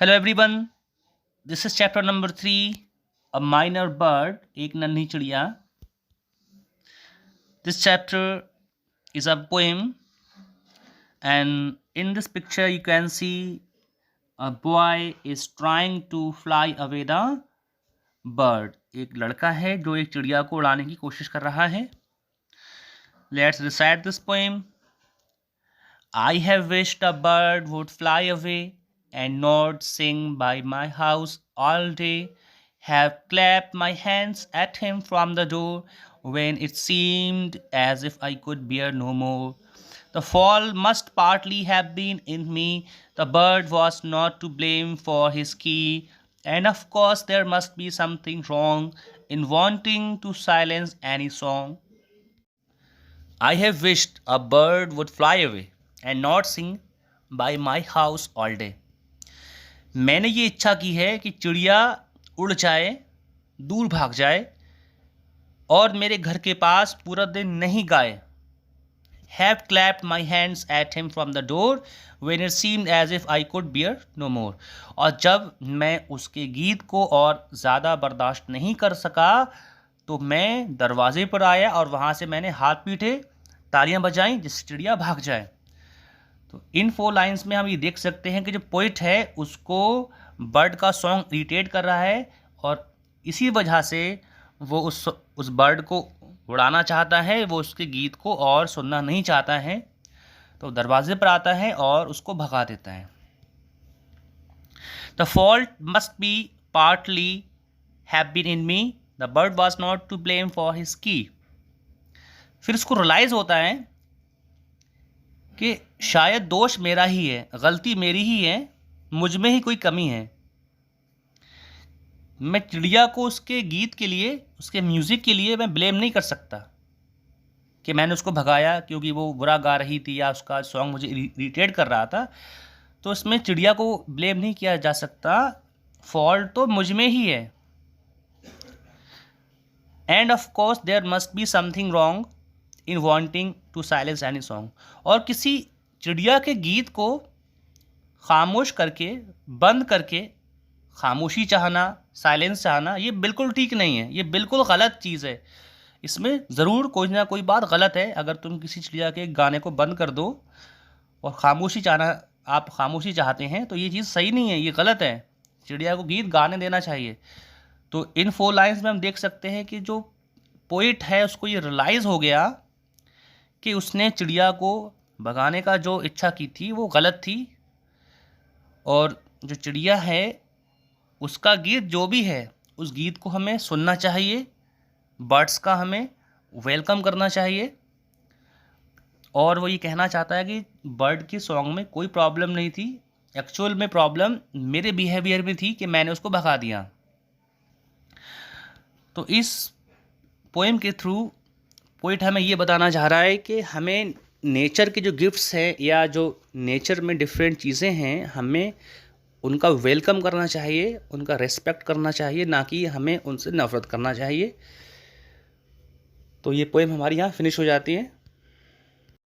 Hello everyone, this is chapter number 3, A Minor Bird, एक नन्ही चिड़िया. This chapter is a poem, and in this picture you can see a boy is trying to fly away the bird. एक लड़का है जो एक चिड़िया को उड़ाने की कोशिश कर रहा है. Let's recite this poem. I have wished a bird would fly away and not sing by my house all day, have clapped my hands at him from the door when it seemed as if I could bear no more. The fall must partly have been in me, the bird was not to blame for his key, and of course there must be something wrong in wanting to silence any song. I have wished a bird would fly away and not sing by my house all day. मैंने ये इच्छा की है कि चिड़िया उड़ जाए, दूर भाग जाए और मेरे घर के पास पूरा दिन नहीं गाए. Have clapped my hands at him from the door when it seemed as if I could bear no more. और जब मैं उसके गीत को और ज़्यादा बर्दाश्त नहीं कर सका तो मैं दरवाजे पर आया और वहाँ से मैंने हाथ पीटे, तालियां बजाईं जिससे चिड़िया भाग जाए. तो इन 4 लाइंस में हम ये देख सकते हैं कि जो पोइट है उसको बर्ड का सॉन्ग इरिटेट कर रहा है और इसी वजह से वो उस बर्ड को उड़ाना चाहता है, वो उसके गीत को और सुनना नहीं चाहता है. तो दरवाजे पर आता है और उसको भगा देता है. The fault must be partly have been in me, the bird was not to blame for his key. फिर उसको रियलाइज़ होता है कि शायद दोष मेरा ही है, गलती मेरी ही है, मुझ में ही कोई कमी है. मैं चिड़िया को उसके गीत के लिए, उसके म्यूज़िक के लिए मैं ब्लेम नहीं कर सकता कि मैंने उसको भगाया क्योंकि वो बुरा गा रही थी या उसका सॉन्ग मुझे इरिटेट कर रहा था. तो इसमें चिड़िया को ब्लेम नहीं किया जा सकता, फॉल्ट तो मुझ में ही है. And of course there must be something wrong in wanting to silence any song. और किसी चिड़िया के गीत को खामोश करके, बंद करके खामोशी चाहना, साइलेंस चाहना, ये बिल्कुल ठीक नहीं है, ये बिल्कुल गलत चीज़ है. इसमें ज़रूर कोई ना कोई बात गलत है. अगर तुम किसी चिड़िया के गाने को बंद कर दो और खामोशी चाहना, आप खामोशी चाहते हैं, तो ये चीज़ सही नहीं है, ये गलत है. चिड़िया को गीत गाने देना चाहिए. तो इन 4 लाइन्स में हम देख सकते हैं कि जो पोइट है उसको ये रियलाइज़ हो गया कि उसने चिड़िया को भगाने का जो इच्छा की थी वो गलत थी, और जो चिड़िया है उसका गीत जो भी है उस गीत को हमें सुनना चाहिए, बर्ड्स का हमें वेलकम करना चाहिए. और वो ये कहना चाहता है कि बर्ड के सॉन्ग में कोई प्रॉब्लम नहीं थी, एक्चुअल में प्रॉब्लम मेरे बिहेवियर में थी कि मैंने उसको भगा दिया. तो इस पोएम के थ्रू पोइट हमें ये बताना चाह रहा है कि हमें नेचर के जो गिफ्ट्स हैं या जो नेचर में डिफरेंट चीज़ें हैं, हमें उनका वेलकम करना चाहिए, उनका रेस्पेक्ट करना चाहिए, ना कि हमें उनसे नफ़रत करना चाहिए. तो ये पोएम हमारी यहाँ फिनिश हो जाती है.